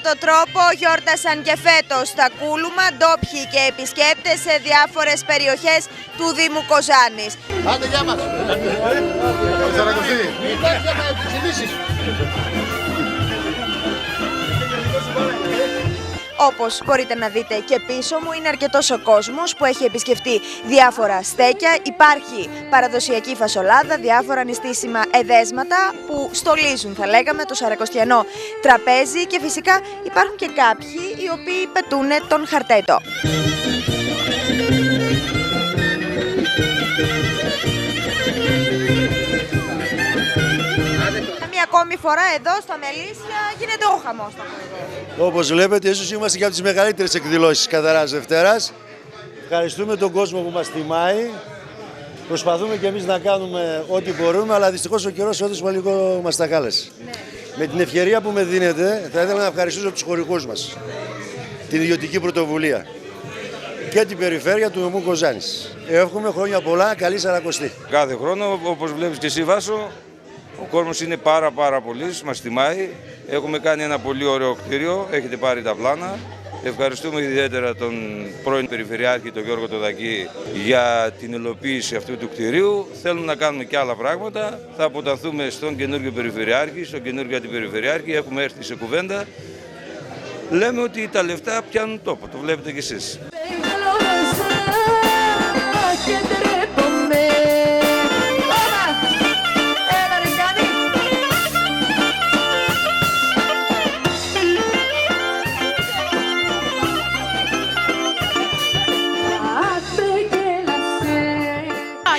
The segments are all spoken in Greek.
το τρόπο γιόρτασαν και φέτος τα Κούλουμα, ντόπιοι και επισκέπτες σε διάφορες περιοχές του Δήμου Κοζάνης. Άντε, γεια μας! Όπως μπορείτε να δείτε και πίσω μου, είναι αρκετός ο κόσμος που έχει επισκεφτεί διάφορα στέκια. Υπάρχει παραδοσιακή φασολάδα, διάφορα νηστίσιμα εδέσματα που στολίζουν, θα λέγαμε, το σαρακοστιανό τραπέζι και φυσικά υπάρχουν και κάποιοι οι οποίοι πετούν τον χαρτέτο. Μια ακόμη φορά εδώ στα Μελίσια γίνεται ο χαμός. Όπως βλέπετε, ίσως είμαστε και από τις μεγαλύτερες εκδηλώσεις Καθαράς Δευτέρας. Ευχαριστούμε τον κόσμο που μας τιμάει. Προσπαθούμε και εμείς να κάνουμε ό,τι μπορούμε, αλλά δυστυχώς ο καιρός όντως λίγο μας τα κάλεσε. Ναι. Με την ευκαιρία που με δίνετε, θα ήθελα να ευχαριστήσω τους χωρικούς μας, την ιδιωτική πρωτοβουλία και την περιφέρεια του νομού Κοζάνης. Εύχομαι χρόνια πολλά, καλή Σαρακοστή. Κάθε χρόνο, όπως βλέπεις και εσύ, Βάσο, ο κόσμος είναι πάρα πολύ, μας τιμάει. Έχουμε κάνει ένα πολύ ωραίο κτίριο, έχετε πάρει τα πλάνα. Ευχαριστούμε ιδιαίτερα τον πρώην Περιφερειάρχη, τον Γιώργο Τοδακή, για την υλοποίηση αυτού του κτιρίου. Θέλουμε να κάνουμε και άλλα πράγματα. Θα αποτανθούμε στον καινούργιο Περιφερειάρχη, στον καινούργιο Αντιπεριφερειάρχη. Έχουμε έρθει σε κουβέντα. Λέμε ότι τα λεφτά πιάνουν τόπο, το βλέπετε κι εσείς.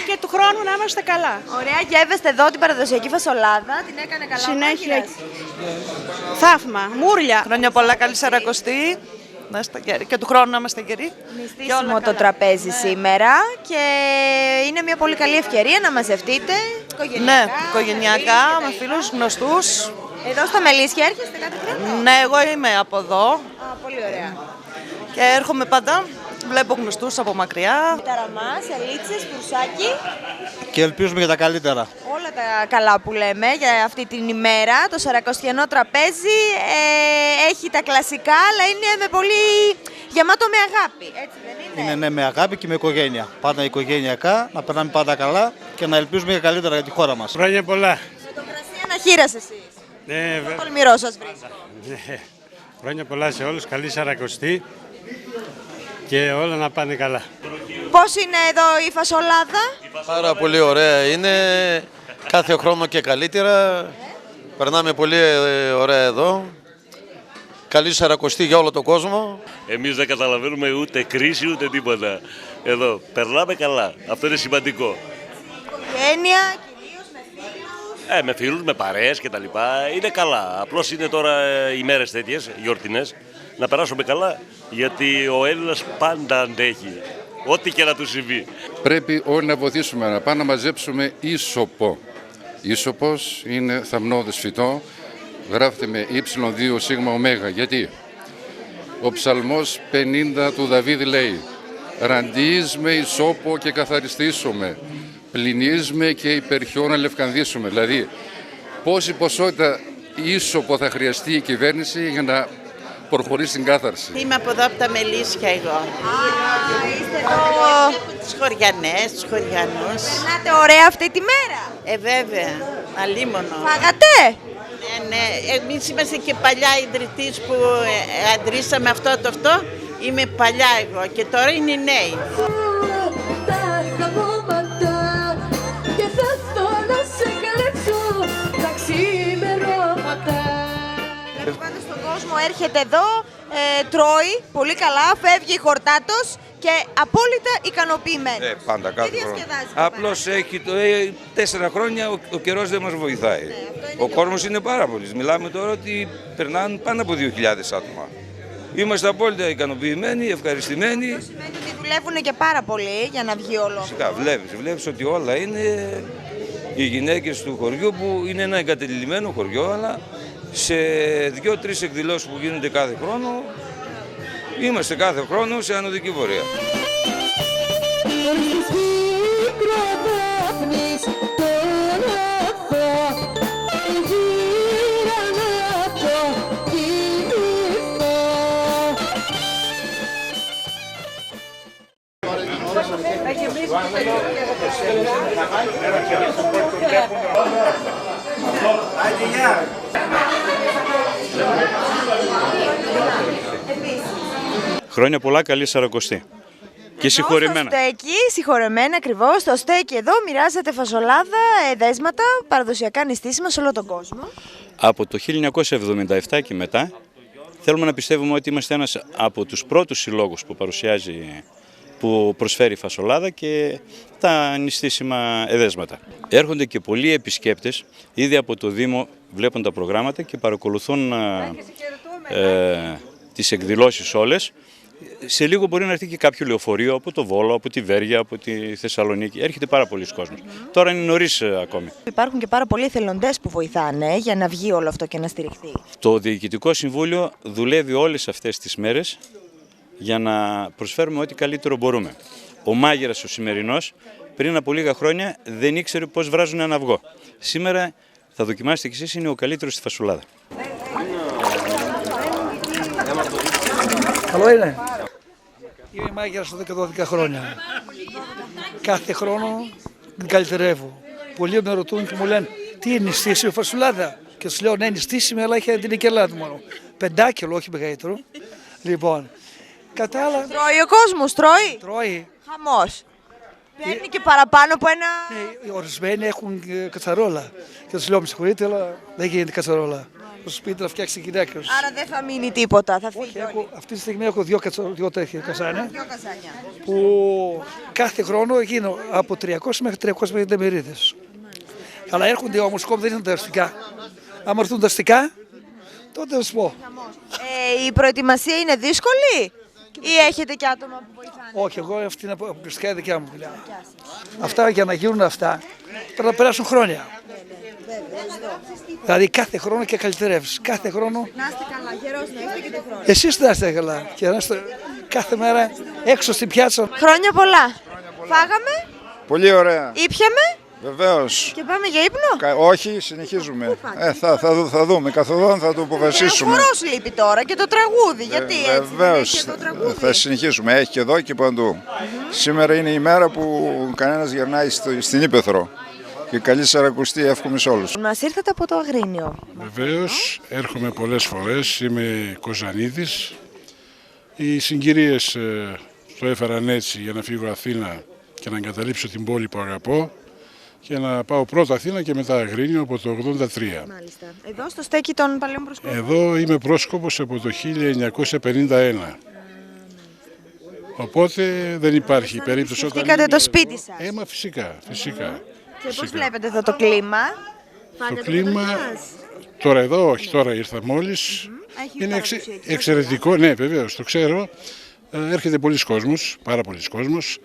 Και του χρόνου να είμαστε καλά. Ωραία, γεύεστε εδώ την παραδοσιακή φασολάδα. Την έκανε καλά. Συνέχεια. Θαύμα, μούρλια. Χρόνια πολλά, καλή Σαρακοστή. Και του χρόνου να είμαστε καιροί. Νηστίσιμο το τραπέζι σήμερα και είναι μια πολύ καλή ευκαιρία να μαζευτείτε οικογενειακά. Ναι, οικογενειακά, με φίλους γνωστούς. Εδώ στα Μελίσια έρχεστε κάθε χρόνο? Ναι, εγώ είμαι από εδώ. Πολύ ωραία. Και έρχομαι πάντα. Βλέπω γνωστούς από μακριά. Ταραμά, σελίτσες, πουρσάκι. Και ελπίζουμε για τα καλύτερα. Όλα τα καλά που λέμε για αυτή την ημέρα. Το σαρακοστιανό τραπέζι έχει τα κλασικά, αλλά είναι με πολύ γεμάτο με αγάπη. Έτσι δεν είναι? Είναι, ναι, με αγάπη και με οικογένεια. Πάντα οικογενειακά, να περνάμε πάντα καλά και να ελπίζουμε για καλύτερα για τη χώρα μας. Χρόνια πολλά. Με το κρασί αναχείρας εσείς. Ναι, το τολμηρό σας βρίσκω. Ναι. Χρόνια πολλά σε όλους. Καλή Σαρακοστή. Και όλα να πάνε καλά. Πώς είναι εδώ η φασολάδα? Πάρα πολύ ωραία είναι. Κάθε χρόνο και καλύτερα. Περνάμε πολύ ωραία εδώ. Καλή Σαρακοστή για όλο τον κόσμο. Εμείς δεν καταλαβαίνουμε ούτε κρίση ούτε τίποτα. Εδώ περνάμε καλά. Αυτό είναι σημαντικό. Οικογένεια, κυρίως με φίλους. Με φίλους, με παρέες και τα λοιπά. Είναι καλά. Απλώς είναι τώρα οι μέρες τέτοιες, γιορτινές. Να περάσουμε καλά, γιατί ο Έλληνας πάντα αντέχει, ό,τι και να του συμβεί. Πρέπει όλοι να βοηθήσουμε να πάμε να μαζέψουμε ίσωπο. Ίσωπος είναι θαμνώδες φυτό, γράφεται με Y2 σίγμα ωμέγα. Γιατί? Ο ψαλμός 50 του Δαβίδ λέει «Ραντίζ με ισόπο και καθαριστήσουμε, πλυνίζ με και υπερχιόν ελευκανδίσουμε». Δηλαδή, πόση ποσότητα ίσωπο θα χρειαστεί η κυβέρνηση για να προχωρήσει στην κάθαρση. Είμαι από εδώ, από τα Μελίσια εγώ. Είστε εδώ. Τους χωριανές, τους χωριανούς. Περνάτε ωραία αυτή τη μέρα? Βέβαια, αλίμονο. Φάγατε? Ναι, εμείς είμαστε και παλιά ιδρυτής που αντρήσαμε αυτό. Είμαι παλιά εγώ και τώρα είναι οι νέοι. Έρχεται εδώ, τρώει πολύ καλά, φεύγει χορτάτος και απόλυτα ικανοποιημένο. Πάντα κάθε χρόνο. Απλώς έχει 4 χρόνια ο καιρός δεν μας βοηθάει. Ο κόσμος είναι πάρα πολύ. Μιλάμε τώρα ότι περνάνε πάνω από 2.000 άτομα. Είμαστε απόλυτα ικανοποιημένοι, ευχαριστημένοι. Αυτό σημαίνει ότι δουλεύουν και πάρα πολύ για να βγει όλο. Φυσικά, βλέπεις ότι όλα είναι οι γυναίκες του χωριού, που είναι ένα εγκατελειμμένο χωριό, αλλά σε 2-3 εκδηλώσεις που γίνονται κάθε χρόνο, είμαστε κάθε χρόνο σε ανωδική πορεία. Χρόνια πολλά, καλή Σαρακοστή. Και συγχωρεμένα. Στο στέκι, συγχωρεμένα ακριβώς. Στο στέκι εδώ μοιράζεται φασολάδα, δέσματα, παραδοσιακά νηστίσιμα σε όλο τον κόσμο. Από το 1977 και μετά θέλουμε να πιστεύουμε ότι είμαστε ένας από τους πρώτους συλλόγους που προσφέρει φασολάδα και τα νηστίσιμα εδέσματα. Έρχονται και πολλοί επισκέπτες ήδη από το Δήμο, βλέπουν τα προγράμματα και παρακολουθούν τις εκδηλώσεις όλες. Σε λίγο μπορεί να έρθει και κάποιο λεωφορείο από το Βόλο, από τη Βέργεια, από τη Θεσσαλονίκη. Έρχεται πάρα πολλοί κόσμος. Τώρα είναι νωρίς ακόμη. Υπάρχουν και πάρα πολλοί εθελοντές που βοηθάνε για να βγει όλο αυτό και να στηριχθεί. Το Διοικητικό Συμβούλιο δουλεύει όλες αυτές τις μέρες για να προσφέρουμε ό,τι καλύτερο μπορούμε. Ο μάγειρας ο σημερινός πριν από λίγα χρόνια δεν ήξερε πώς βράζουν ένα αυγό. Σήμερα θα δοκιμάσετε κι εσείς, είναι ο καλύτερος στη φασουλάδα. Καλό είναι. Είμαι μάγειρας εδώ και 12 χρόνια. Κάθε χρόνο την καλυτερεύω. Πολλοί με ρωτούν και μου λένε τι είναι νηστίσιμη φασουλάδα. Και τους λέω ναι, νηστίσιμη, αλλά έχει την κελάτη μόνο. 5 κιλό, όχι μεγαλύτερο. Λοιπόν, κατάλαβα. Τρώει ο κόσμος, τρώει. Τρώει. Χαμός. Παίρνει και παραπάνω από ένα. Ναι, ορισμένοι έχουν κατσαρόλα. Και τους λέω, με συγχωρείτε, αλλά δεν γίνεται κατσαρόλα. Στο σπίτι να φτιάξει γυναίκα. Άρα δεν θα μείνει τίποτα, θα φύγει. Αυτή τη στιγμή έχω δύο τέτοια καζάνια. Που κάθε χρόνο γίνω από 300 μέχρι 350 μερίδες. Αλλά έρχονται όμως, ακόμα δεν είναι τα αστικά. Αν έρθουν τα αστικά, τότε θα σου πω. Η προετοιμασία είναι δύσκολη ή έχετε και άτομα που βοηθάνε? Όχι, εγώ αυτή είναι αποκλειστικά η δικιά μου δουλειά. Αυτά για να γίνουν αυτά πρέπει να περάσουν χρόνια. Δηλαδή κάθε χρόνο και καλυτερεύεις. Κάθε χρόνο. Να είστε καλά, γερός να είστε και το χρόνο. Εσείς να είστε καλά και να είστε κάθε μέρα έξω στην πιάτσα. Χρόνια πολλά. Φάγαμε. Πολύ ωραία. Ήπιαμε. Βεβαίως. Και πάμε για ύπνο. Όχι, συνεχίζουμε. Θα δούμε, καθοδόν θα το αποφασίσουμε. Ο χορός λείπει τώρα και το τραγούδι. Γιατί έτσι? Βεβαίως. Θα συνεχίσουμε. Έχει και εδώ και παντού. Σήμερα είναι η μέρα που κανένας γυρνάει στην Ύπαιθρο. Και καλή Σαρακοστή εύχομαι σε όλους. Μας ήρθατε από το Αγρίνιο. Βεβαίως, έρχομαι πολλές φορές, είμαι Κοζανίδης. Οι συγκυρίες το έφεραν έτσι για να φύγω Αθήνα και να εγκαταλείψω την πόλη που αγαπώ και να πάω πρώτα Αθήνα και μετά Αγρίνιο από το 1983. Μάλιστα. Εδώ στο στέκι των παλαιών προσκόπων. Εδώ είμαι πρόσκοπος από το 1951. Οπότε δεν υπάρχει περίπτωση όταν... Σκεφτήκατε το σπίτι σας. Μα φυσικά. Και πώς βλέπετε εδώ το κλίμα? Το κλίμα, τώρα εδώ όχι, τώρα ήρθα μόλις, είναι εξαιρετικό, ναι βεβαίως, το ξέρω, έρχεται πολλοί κόσμος, πάρα πολλοί κόσμος,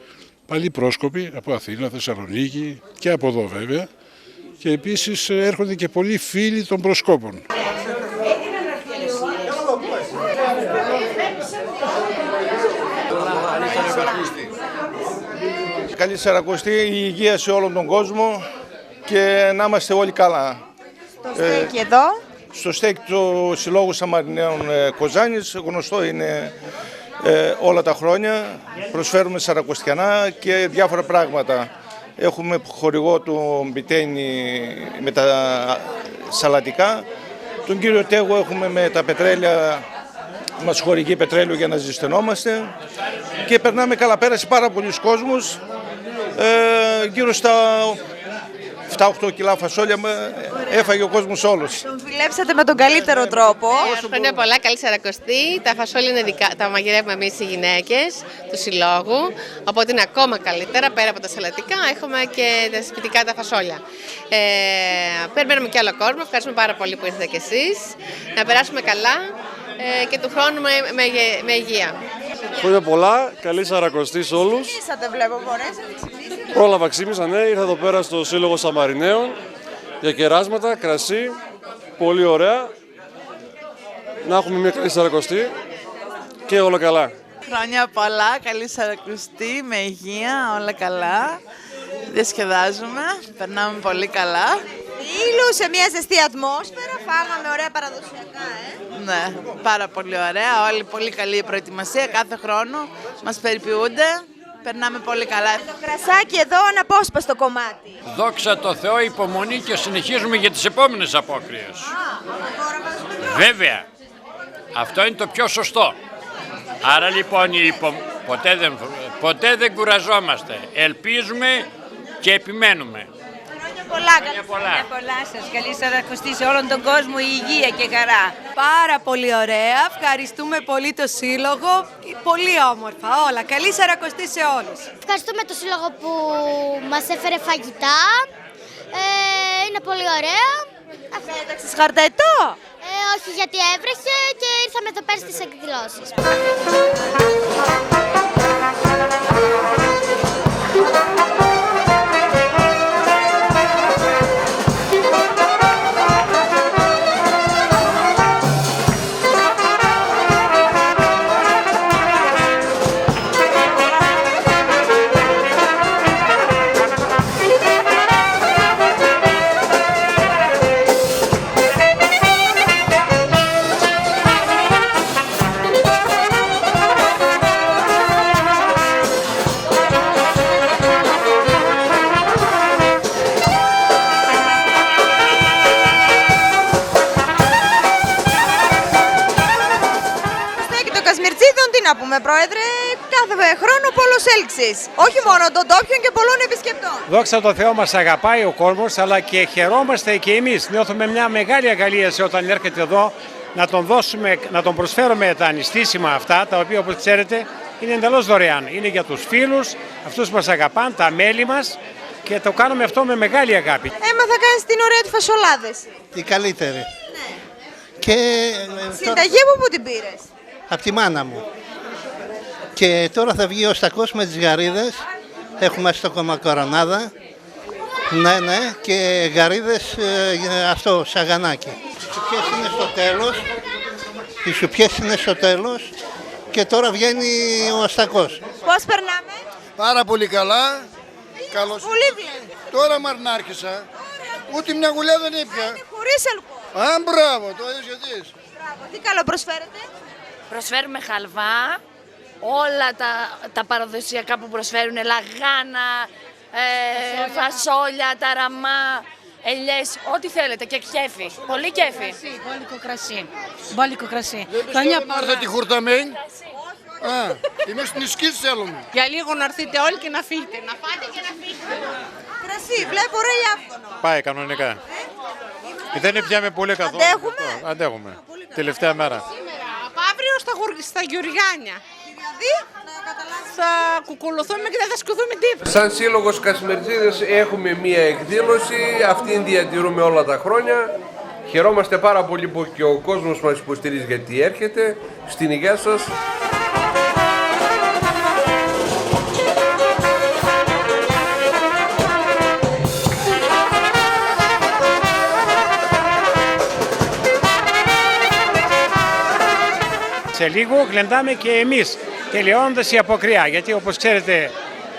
παλιοί πρόσκοποι από Αθήνα, Θεσσαλονίκη και από εδώ βέβαια και επίσης έρχονται και πολλοί φίλοι των προσκόπων. Καλή Σαρακοστή, η υγεία σε όλον τον κόσμο και να είμαστε όλοι καλά. Στο στέκι εδώ. Στο στέκι του Συλλόγου Σαμαριναίων Κοζάνης, γνωστό είναι όλα τα χρόνια. Προσφέρουμε σαρακοστιανά και διάφορα πράγματα. Έχουμε χορηγό του Μπιτένι με τα σαλατικά. Τον κύριο Τέγο έχουμε με τα πετρέλαια, μας χορηγεί πετρέλαιο για να ζεσθενόμαστε. Και περνάμε καλά, πέρασε πάρα πολλούς κόσμους. Γύρω στα 7-8 κιλά φασόλια έφαγε ο κόσμος όλος. Τον φιλέψατε με τον καλύτερο τρόπο. Χρόνια πολλά, καλή Σαρακοστή. Τα φασόλια είναι δικά, τα μαγειρεύουμε εμείς οι γυναίκες του Συλλόγου. Οπότε είναι ακόμα καλύτερα, πέρα από τα σαλατικά, έχουμε και τα σπιτικά τα φασόλια. Περιμένουμε και άλλο κόσμο, ευχαριστούμε πάρα πολύ που ήρθατε κι εσείς. Να περάσουμε καλά και του χρόνου με υγεία. Χρόνια πολλά, καλή Σαρακοστή σε όλους. Ξυπνήσατε, βλέπω, μπορέσατε, ξυπνήσατε. Πρόλαβα, ξύπνησα, ναι, ήρθα εδώ πέρα στο Σύλλογο Σαμαριναίων για κεράσματα, κρασί, πολύ ωραία. Να έχουμε μια καλή Σαρακοστή και όλα καλά. Χρόνια πολλά, καλή Σαρακοστή, με υγεία, όλα καλά. Διασκεδάζουμε, περνάμε πολύ καλά. Φίλους, σε μια ζεστή ατμόσφαιρα, φάγαμε ωραία παραδοσιακά, Ναι, πάρα πολύ ωραία, όλοι πολύ καλή προετοιμασία, κάθε χρόνο μας περιποιούνται. περνάμε πολύ καλά. Το κρασάκι εδώ αναπόσπαστο κομμάτι. Δόξα τω Θεώ, υπομονή και συνεχίζουμε για τις επόμενες απόκριες. Βέβαια, αυτό είναι το πιο σωστό. Άρα λοιπόν ποτέ δεν κουραζόμαστε. Ελπίζουμε και επιμένουμε. Χρόνια πολλά σας. Καλή Σαρακοστή σε όλον τον κόσμο, η υγεία και χαρά. Πάρα πολύ ωραία. Ευχαριστούμε πολύ το Σύλλογο. Πολύ όμορφα όλα. Καλή Σαρακοστή σε όλους. Ευχαριστούμε το Σύλλογο που μας έφερε φαγητά. Είναι πολύ ωραία. Έταξες χαρταετό? Όχι, γιατί έβρεχε και ήρθαμε εδώ πέρα στις εκδηλώσεις. Τι να πούμε, Πρόεδρε, κάθε χρόνο πολλούς έλξεις. Όχι μόνο των ντόπιων και πολλών επισκεπτών. Δόξα τω Θεώ, μας αγαπάει ο κόσμος, αλλά και χαιρόμαστε και εμείς. Νιώθουμε μια μεγάλη αγαλίαση όταν έρχεται εδώ να τον προσφέρουμε τα νηστίσιμα αυτά, τα οποία όπως ξέρετε είναι εντελώς δωρεάν. Είναι για τους φίλους, αυτούς που μας αγαπάν, τα μέλη μας και το κάνουμε αυτό με μεγάλη αγάπη. Θα κάνεις την ωραία τη φασολάδα εσύ. Η καλύτερη. Ναι. Και συνταγή από πού την πήρες? από τη μάνα μου. Και τώρα θα βγει ο Στακός με τις γαρίδες. Έχουμε στο κομμακορονάδα. Ναι, και γαρίδες αυτό, σαγανάκι. Οι σουπιές είναι στο τέλος. Οι σουπιές είναι στο τέλος. Και τώρα βγαίνει ο Στακός. Πώς περνάμε? Πάρα πολύ καλά. Καλώς. Πολύ βλέπει. Τώρα μαρνάρχισα. Ούτε μια γουλιά δεν ήπια. Χωρίς αλκοόλ. Μπράβο, το είδες γιατί. Μπράβο. Τι καλό προσφέρετε? Προσφέρουμε χαλβά, όλα τα παραδοσιακά που προσφέρουν, λαγάνα, φασόλια, ταραμά, ελιές, ό,τι θέλετε και κέφι. Πολύ κέφι. Μπόλικο κρασί. Να έρθετε χορταμένη. Είμαι στην Ισκή θέλουμε. Για λίγο να έρθετε όλοι και να φύγετε. Να πάτε και να φύγετε. Κρασί, βλέπω ρε άφθονο. Πάει κανονικά. Δεν πιάμε πολύ καθόλου. Αντέχουμε. Τελευταία μέρα. Αύριο στα Γεωργιάνια. Δηλαδή, θα κουκουλωθούμε και δεν θα σκουθούμε τίποτα. Σαν Σύλλογος Κασμερτζίδες έχουμε μία εκδήλωση, αυτήν διατηρούμε όλα τα χρόνια. Χαιρόμαστε πάρα πολύ που και ο κόσμος μας υποστηρίζει γιατί έρχεται. Στην υγεία σας. Σε λίγο γλεντάμε και εμείς, τελειώνοντας η αποκριά, γιατί όπως ξέρετε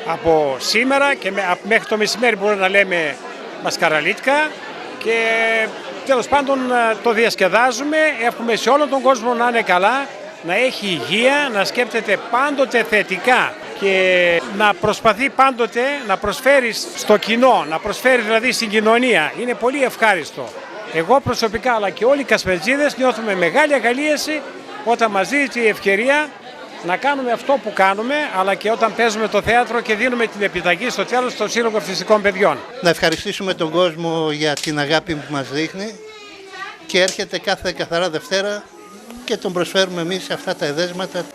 από σήμερα και μέχρι το μεσημέρι μπορούμε να λέμε μασκαραλίτικα και τέλος πάντων το διασκεδάζουμε, εύχομαι σε όλον τον κόσμο να είναι καλά, να έχει υγεία, να σκέπτεται πάντοτε θετικά και να προσπαθεί πάντοτε να προσφέρει στο κοινό, να προσφέρει δηλαδή στην κοινωνία. Είναι πολύ ευχάριστο. Εγώ προσωπικά αλλά και όλοι οι Κασμερτζίδες νιώθουμε μεγάλη αγαλίαση όταν μας δίνεται η ευκαιρία να κάνουμε αυτό που κάνουμε, αλλά και όταν παίζουμε το θέατρο και δίνουμε την επιταγή στο τέλος στο Σύλλογο Αυτιστικών Παιδιών. Να ευχαριστήσουμε τον κόσμο για την αγάπη που μας δείχνει και έρχεται κάθε καθαρά Δευτέρα και τον προσφέρουμε εμείς αυτά τα εδέσματα.